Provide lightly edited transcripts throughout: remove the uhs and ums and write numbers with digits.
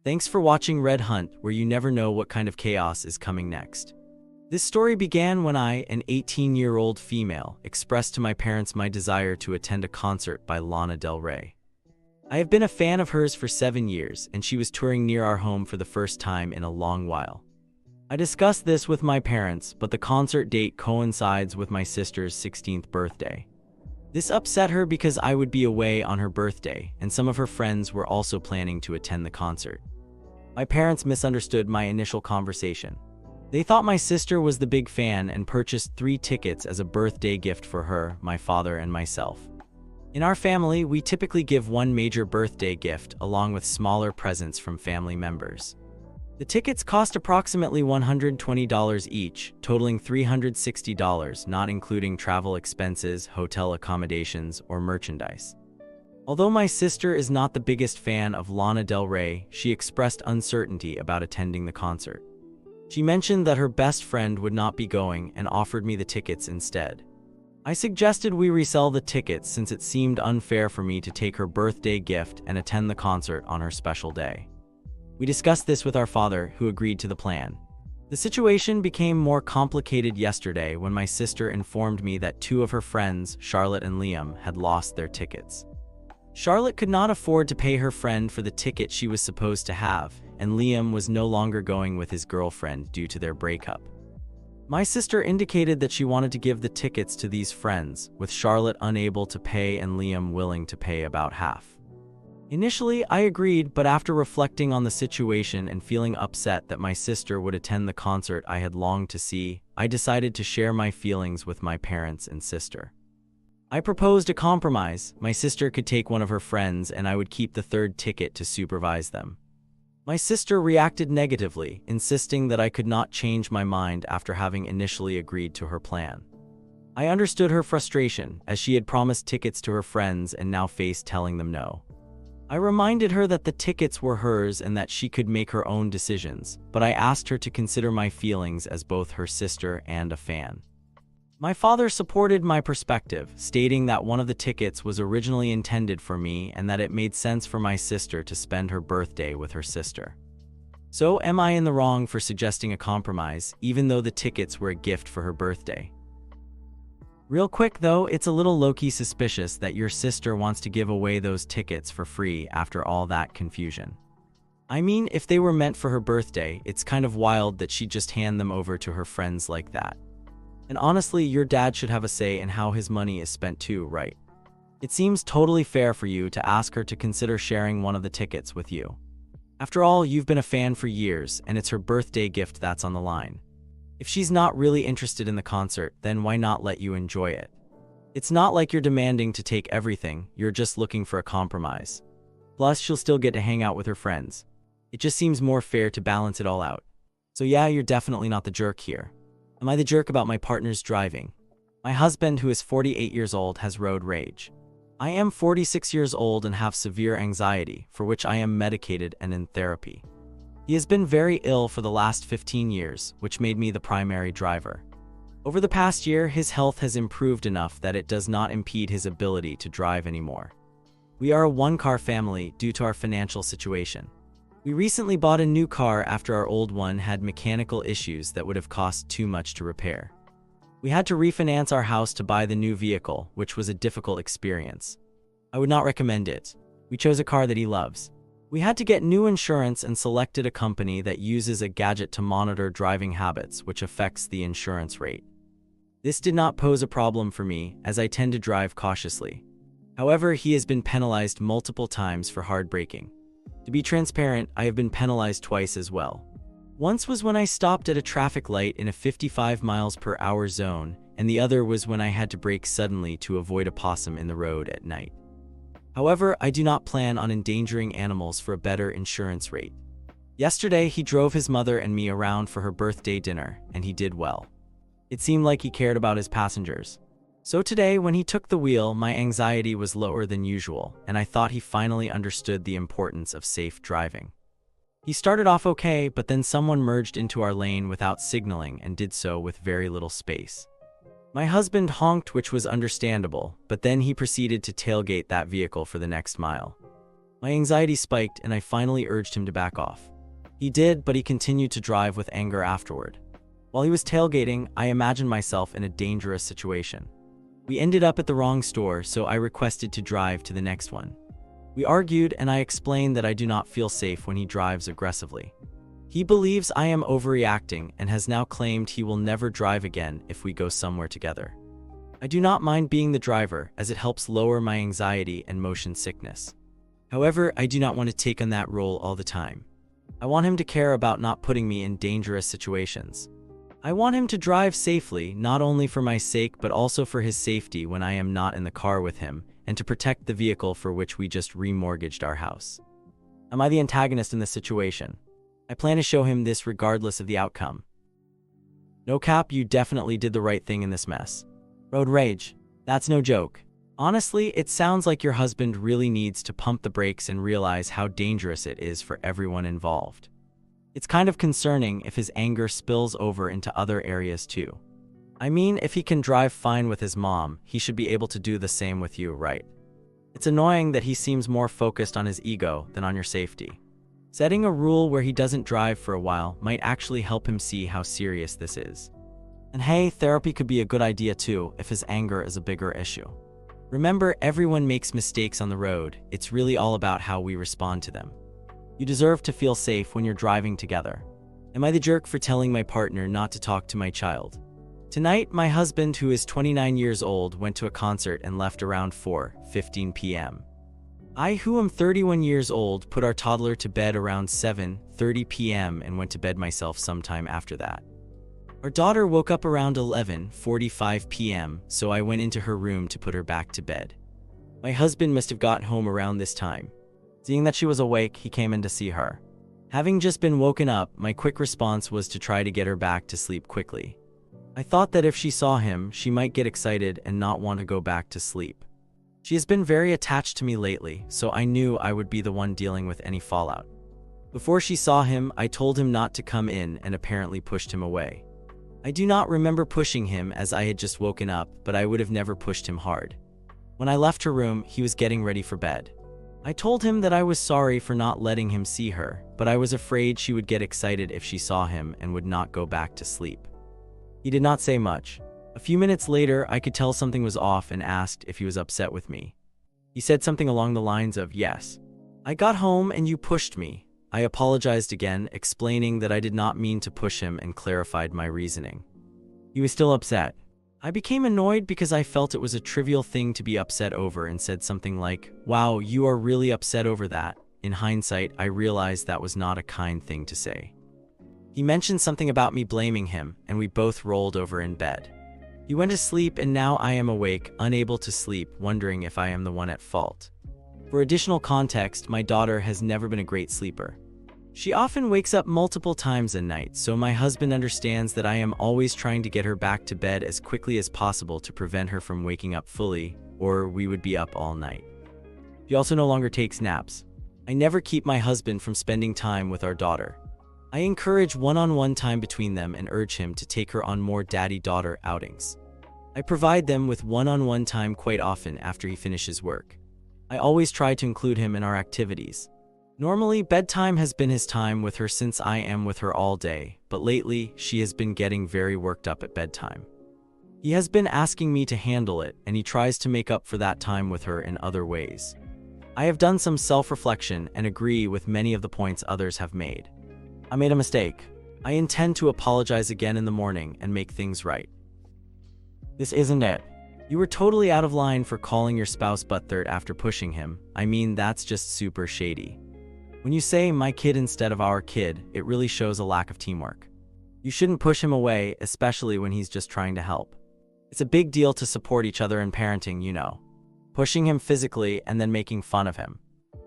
Thanks for watching Red Hunt, where you never know what kind of chaos is coming next. This story began when I, an 18-year-old female, expressed to my parents my desire to attend a concert by Lana Del Rey. I have been a fan of hers for 7 years, and she was touring near our home for the first time in a long while. I discussed this with my parents, but the concert date coincides with my sister's 16th birthday. This upset her because I would be away on her birthday, and some of her friends were also planning to attend the concert. My parents misunderstood my initial conversation. They thought my sister was the big fan and purchased 3 tickets as a birthday gift for her, my father, and myself. In our family, we typically give one major birthday gift along with smaller presents from family members. The tickets cost approximately $120 each, totaling $360, not including travel expenses, hotel accommodations, or merchandise. Although my sister is not the biggest fan of Lana Del Rey, she expressed uncertainty about attending the concert. She mentioned that her best friend would not be going and offered me the tickets instead. I suggested we resell the tickets since it seemed unfair for me to take her birthday gift and attend the concert on her special day. We discussed this with our father, who agreed to the plan. The situation became more complicated yesterday when my sister informed me that 2 of her friends, Charlotte and Liam, had lost their tickets. Charlotte could not afford to pay her friend for the ticket she was supposed to have, and Liam was no longer going with his girlfriend due to their breakup. My sister indicated that she wanted to give the tickets to these friends, with Charlotte unable to pay and Liam willing to pay about half. Initially, I agreed, but after reflecting on the situation and feeling upset that my sister would attend the concert I had longed to see, I decided to share my feelings with my parents and sister. I proposed a compromise. My sister could take one of her friends and I would keep the 3rd ticket to supervise them. My sister reacted negatively, insisting that I could not change my mind after having initially agreed to her plan. I understood her frustration, as she had promised tickets to her friends and now faced telling them no. I reminded her that the tickets were hers and that she could make her own decisions, but I asked her to consider my feelings as both her sister and a fan. My father supported my perspective, stating that one of the tickets was originally intended for me and that it made sense for my sister to spend her birthday with her sister. So, am I in the wrong for suggesting a compromise, even though the tickets were a gift for her birthday? Real quick though, it's a little low-key suspicious that your sister wants to give away those tickets for free after all that confusion. I mean, if they were meant for her birthday, it's kind of wild that she'd just hand them over to her friends like that. And honestly, your dad should have a say in how his money is spent too, right? It seems totally fair for you to ask her to consider sharing one of the tickets with you. After all, you've been a fan for years, and it's her birthday gift that's on the line. If she's not really interested in the concert, then why not let you enjoy it? It's not like you're demanding to take everything, you're just looking for a compromise. Plus, she'll still get to hang out with her friends. It just seems more fair to balance it all out. So yeah, you're definitely not the jerk here. Am I the jerk about my partner's driving? My husband, who is 48 years old, has road rage. I am 46 years old and have severe anxiety, for which I am medicated and in therapy. He has been very ill for the last 15 years, which made me the primary driver. Over the past year, his health has improved enough that it does not impede his ability to drive anymore. We are a 1-car family due to our financial situation. We recently bought a new car after our old one had mechanical issues that would have cost too much to repair. We had to refinance our house to buy the new vehicle, which was a difficult experience. I would not recommend it. We chose a car that he loves. We had to get new insurance and selected a company that uses a gadget to monitor driving habits, which affects the insurance rate. This did not pose a problem for me, as I tend to drive cautiously. However, he has been penalized multiple times for hard braking. To be transparent, I have been penalized twice as well. Once was when I stopped at a traffic light in a 55 miles per hour zone, and the other was when I had to brake suddenly to avoid a possum in the road at night. However, I do not plan on endangering animals for a better insurance rate. Yesterday, he drove his mother and me around for her birthday dinner, and he did well. It seemed like he cared about his passengers. So today, when he took the wheel, my anxiety was lower than usual, and I thought he finally understood the importance of safe driving. He started off okay, but then someone merged into our lane without signaling and did so with very little space. My husband honked, which was understandable, but then he proceeded to tailgate that vehicle for the next mile. My anxiety spiked and I finally urged him to back off. He did, but he continued to drive with anger afterward. While he was tailgating, I imagined myself in a dangerous situation. We ended up at the wrong store, so I requested to drive to the next one. We argued and I explained that I do not feel safe when he drives aggressively. He believes I am overreacting and has now claimed he will never drive again if we go somewhere together. I do not mind being the driver as it helps lower my anxiety and motion sickness. However, I do not want to take on that role all the time. I want him to care about not putting me in dangerous situations. I want him to drive safely, not only for my sake but also for his safety when I am not in the car with him, and to protect the vehicle for which we just remortgaged our house. Am I the antagonist in this situation? I plan to show him this regardless of the outcome. No cap, you definitely did the right thing in this mess. Road rage. That's no joke. Honestly, it sounds like your husband really needs to pump the brakes and realize how dangerous it is for everyone involved. It's kind of concerning if his anger spills over into other areas too. I mean, if he can drive fine with his mom, he should be able to do the same with you, right? It's annoying that he seems more focused on his ego than on your safety. Setting a rule where he doesn't drive for a while might actually help him see how serious this is. And hey, therapy could be a good idea too if his anger is a bigger issue. Remember, everyone makes mistakes on the road. It's really all about how we respond to them. You deserve to feel safe when you're driving together. Am I the jerk for telling my partner not to talk to my child? Tonight, my husband, who is 29 years old, went to a concert and left around 4:15 p.m. I, who am 31 years old, put our toddler to bed around 7:30 p.m. and went to bed myself sometime after that. Our daughter woke up around 11:45 p.m., so I went into her room to put her back to bed. My husband must have got home around this time. Seeing that she was awake, he came in to see her. Having just been woken up, my quick response was to try to get her back to sleep quickly. I thought that if she saw him, she might get excited and not want to go back to sleep. She has been very attached to me lately, so I knew I would be the one dealing with any fallout. Before she saw him, I told him not to come in and apparently pushed him away. I do not remember pushing him as I had just woken up, but I would have never pushed him hard. When I left her room, he was getting ready for bed. I told him that I was sorry for not letting him see her, but I was afraid she would get excited if she saw him and would not go back to sleep. He did not say much. A few minutes later, I could tell something was off and asked if he was upset with me. He said something along the lines of, "Yes. I got home and you pushed me." I apologized again, explaining that I did not mean to push him and clarified my reasoning. He was still upset. I became annoyed because I felt it was a trivial thing to be upset over and said something like, "Wow, you are really upset over that." In hindsight, I realized that was not a kind thing to say. He mentioned something about me blaming him, and we both rolled over in bed. He went to sleep and now I am awake, unable to sleep, wondering if I am the one at fault. For additional context, my daughter has never been a great sleeper. She often wakes up multiple times a night, so my husband understands that I am always trying to get her back to bed as quickly as possible to prevent her from waking up fully, or we would be up all night. She also no longer takes naps. I never keep my husband from spending time with our daughter. I encourage one-on-one time between them and urge him to take her on more daddy-daughter outings. I provide them with one-on-one time quite often after he finishes work. I always try to include him in our activities. Normally, bedtime has been his time with her since I am with her all day, but lately, she has been getting very worked up at bedtime. He has been asking me to handle it, and he tries to make up for that time with her in other ways. I have done some self-reflection and agree with many of the points others have made. I made a mistake. I intend to apologize again in the morning and make things right. This isn't it. You were totally out of line for calling your spouse butthurt after pushing him. I mean, that's just super shady. When you say my kid instead of our kid, it really shows a lack of teamwork. You shouldn't push him away, especially when he's just trying to help. It's a big deal to support each other in parenting, you know. Pushing him physically and then making fun of him.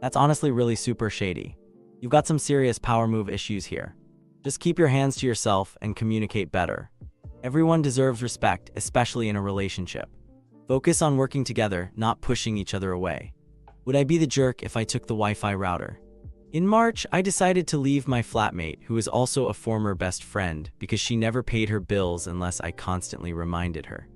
That's honestly really super shady. You've got some serious power move issues here. Just keep your hands to yourself and communicate better. Everyone deserves respect, especially in a relationship. Focus on working together, not pushing each other away. Would I be the jerk if I took the Wi-Fi router? In March, I decided to leave my flatmate, who is also a former best friend, because she never paid her bills unless I constantly reminded her.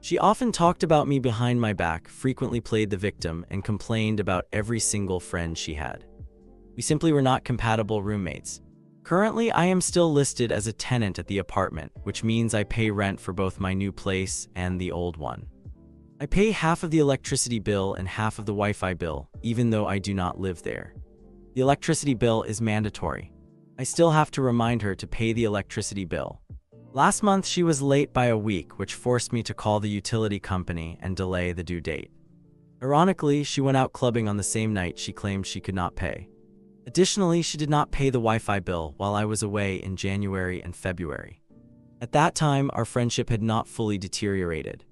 She often talked about me behind my back, frequently played the victim, and complained about every single friend she had. We simply were not compatible roommates. Currently, I am still listed as a tenant at the apartment, which means I pay rent for both my new place and the old one. I pay half of the electricity bill and half of the Wi-Fi bill, even though I do not live there. The electricity bill is mandatory. I still have to remind her to pay the electricity bill. Last month, she was late by a week, which forced me to call the utility company and delay the due date. Ironically, she went out clubbing on the same night she claimed she could not pay. Additionally, she did not pay the Wi-Fi bill while I was away in January and February. At that time, our friendship had not fully deteriorated.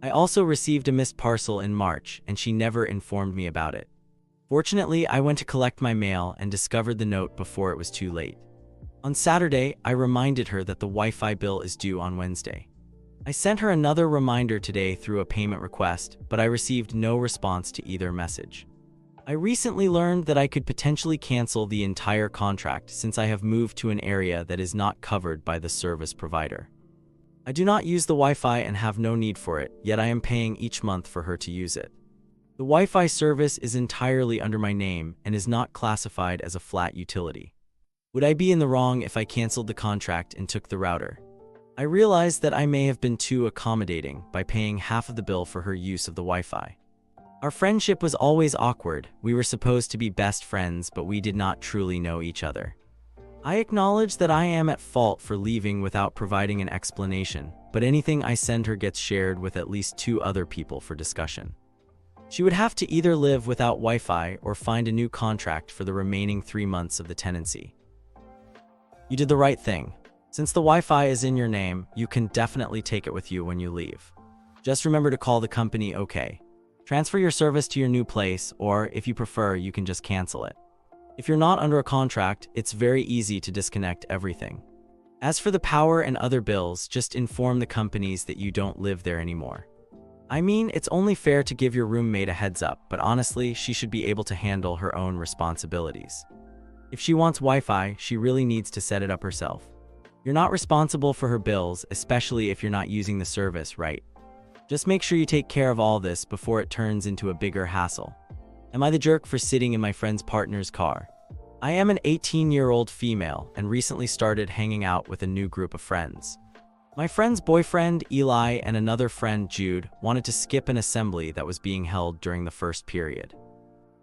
I also received a missed parcel in March, and she never informed me about it. Fortunately, I went to collect my mail and discovered the note before it was too late. On Saturday, I reminded her that the Wi-Fi bill is due on Wednesday. I sent her another reminder today through a payment request, but I received no response to either message. I recently learned that I could potentially cancel the entire contract since I have moved to an area that is not covered by the service provider. I do not use the Wi-Fi and have no need for it, yet I am paying each month for her to use it. The Wi-Fi service is entirely under my name and is not classified as a flat utility. Would I be in the wrong if I canceled the contract and took the router? I realized that I may have been too accommodating by paying half of the bill for her use of the Wi-Fi. Our friendship was always awkward. We were supposed to be best friends, but we did not truly know each other. I acknowledge that I am at fault for leaving without providing an explanation, but anything I send her gets shared with at least 2 other people for discussion. She would have to either live without Wi-Fi or find a new contract for the remaining 3 months of the tenancy. You did the right thing. Since the Wi-Fi is in your name, you can definitely take it with you when you leave. Just remember to call the company OK. Transfer your service to your new place, or if you prefer, you can just cancel it. If you're not under a contract, it's very easy to disconnect everything. As for the power and other bills, just inform the companies that you don't live there anymore. I mean, it's only fair to give your roommate a heads up, but honestly, she should be able to handle her own responsibilities. If she wants Wi-Fi, she really needs to set it up herself. You're not responsible for her bills, especially if you're not using the service, right? Just make sure you take care of all this before it turns into a bigger hassle. Am I the jerk for sitting in my friend's partner's car? I am an 18-year-old female and recently started hanging out with a new group of friends. My friend's boyfriend, Eli, and another friend, Jude, wanted to skip an assembly that was being held during the first period.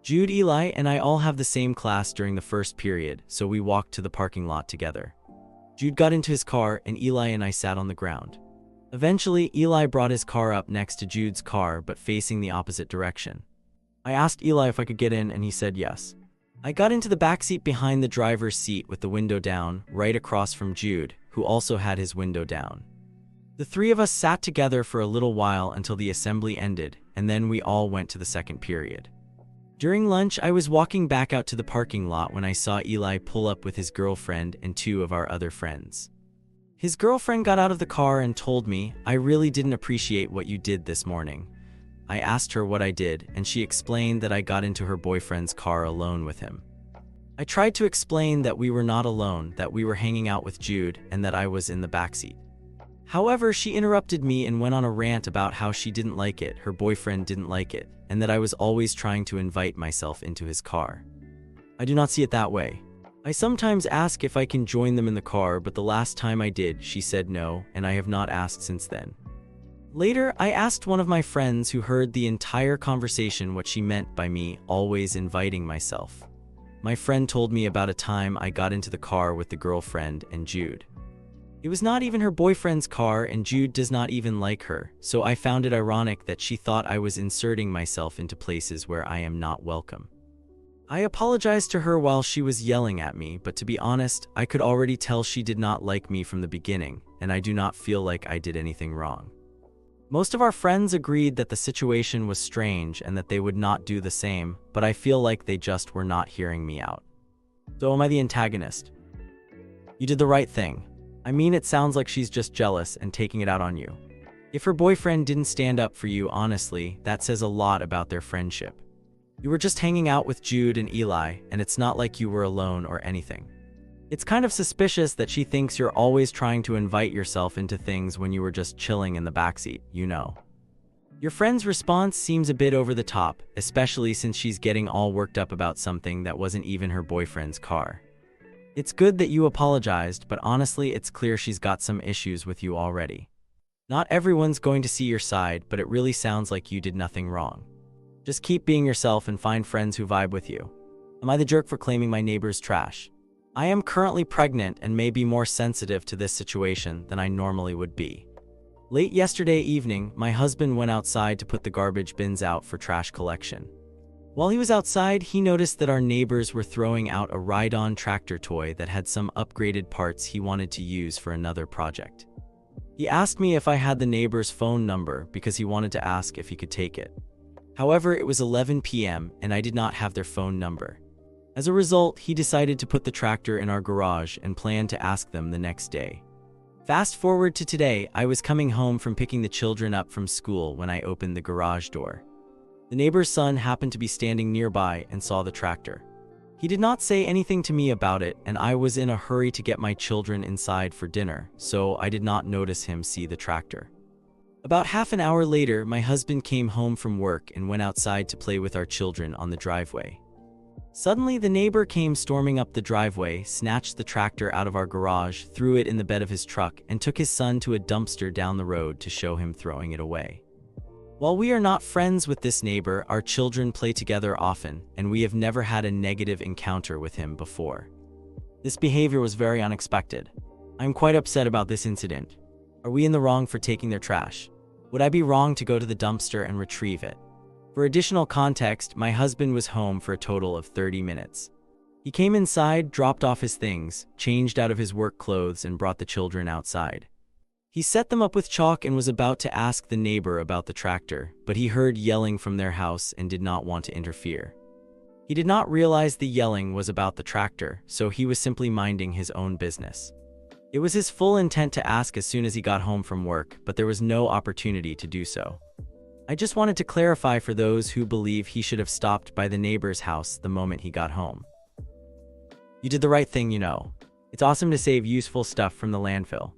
Jude, Eli, and I all have the same class during the first period, so we walked to the parking lot together. Jude got into his car, and Eli and I sat on the ground. Eventually, Eli brought his car up next to Jude's car, but facing the opposite direction. I asked Eli if I could get in, and he said yes. I got into the backseat behind the driver's seat with the window down, right across from Jude, who also had his window down. The 3 of us sat together for a little while until the assembly ended, and then we all went to the second period. During lunch, I was walking back out to the parking lot when I saw Eli pull up with his girlfriend and 2 of our other friends. His girlfriend got out of the car and told me, "I really didn't appreciate what you did this morning." I asked her what I did, and she explained that I got into her boyfriend's car alone with him. I tried to explain that we were not alone, that we were hanging out with Jude, and that I was in the backseat. However, she interrupted me and went on a rant about how she didn't like it, her boyfriend didn't like it, and that I was always trying to invite myself into his car. I do not see it that way. I sometimes ask if I can join them in the car, but the last time I did, she said no, and I have not asked since then. Later, I asked one of my friends who heard the entire conversation what she meant by me always inviting myself. My friend told me about a time I got into the car with the girlfriend and Jude. It was not even her boyfriend's car, and Jude does not even like her, so I found it ironic that she thought I was inserting myself into places where I am not welcome. I apologized to her while she was yelling at me, but to be honest, I could already tell she did not like me from the beginning, and I do not feel like I did anything wrong. Most of our friends agreed that the situation was strange and that they would not do the same, but I feel like they just were not hearing me out. So am I the antagonist? You did the right thing. I mean, it sounds like she's just jealous and taking it out on you. If her boyfriend didn't stand up for you, honestly, that says a lot about their friendship. You were just hanging out with Jude and Eli, and it's not like you were alone or anything. It's kind of suspicious that she thinks you're always trying to invite yourself into things when you were just chilling in the backseat, you know. Your friend's response seems a bit over the top, especially since she's getting all worked up about something that wasn't even her boyfriend's car. It's good that you apologized, but honestly, it's clear she's got some issues with you already. Not everyone's going to see your side, but it really sounds like you did nothing wrong. Just keep being yourself and find friends who vibe with you. Am I the jerk for claiming my neighbor's trash? I am currently pregnant and may be more sensitive to this situation than I normally would be. Late yesterday evening, my husband went outside to put the garbage bins out for trash collection. While he was outside, he noticed that our neighbors were throwing out a ride-on tractor toy that had some upgraded parts he wanted to use for another project. He asked me if I had the neighbor's phone number because he wanted to ask if he could take it. However, it was 11 p.m. and I did not have their phone number. As a result, he decided to put the tractor in our garage and planned to ask them the next day. Fast forward to today, I was coming home from picking the children up from school when I opened the garage door. The neighbor's son happened to be standing nearby and saw the tractor. He did not say anything to me about it, and I was in a hurry to get my children inside for dinner, so I did not notice him see the tractor. About half an hour later, my husband came home from work and went outside to play with our children on the driveway. Suddenly, the neighbor came storming up the driveway, snatched the tractor out of our garage, threw it in the bed of his truck, and took his son to a dumpster down the road to show him throwing it away. While we are not friends with this neighbor, our children play together often, and we have never had a negative encounter with him before. This behavior was very unexpected. I am quite upset about this incident. Are we in the wrong for taking their trash? Would I be wrong to go to the dumpster and retrieve it? For additional context, my husband was home for a total of 30 minutes. He came inside, dropped off his things, changed out of his work clothes, and brought the children outside. He set them up with chalk and was about to ask the neighbor about the tractor, but he heard yelling from their house and did not want to interfere. He did not realize the yelling was about the tractor, so he was simply minding his own business. It was his full intent to ask as soon as he got home from work, but there was no opportunity to do so. I just wanted to clarify for those who believe he should have stopped by the neighbor's house the moment he got home. You did the right thing, you know. It's awesome to save useful stuff from the landfill.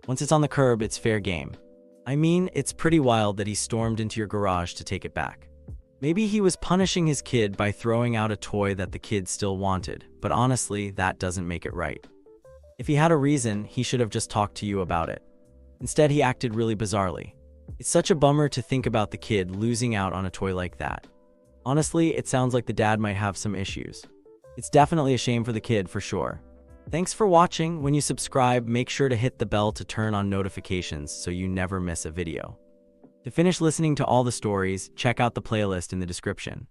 Once it's on the curb, it's fair game. I mean, it's pretty wild that he stormed into your garage to take it back. Maybe he was punishing his kid by throwing out a toy that the kid still wanted, but honestly, that doesn't make it right. If he had a reason, he should have just talked to you about it. Instead, he acted really bizarrely. It's such a bummer to think about the kid losing out on a toy like that. Honestly, it sounds like the dad might have some issues. It's definitely a shame for the kid, for sure. Thanks for watching. When you subscribe, make sure to hit the bell to turn on notifications so you never miss a video. To finish listening to all the stories, check out the playlist in the description.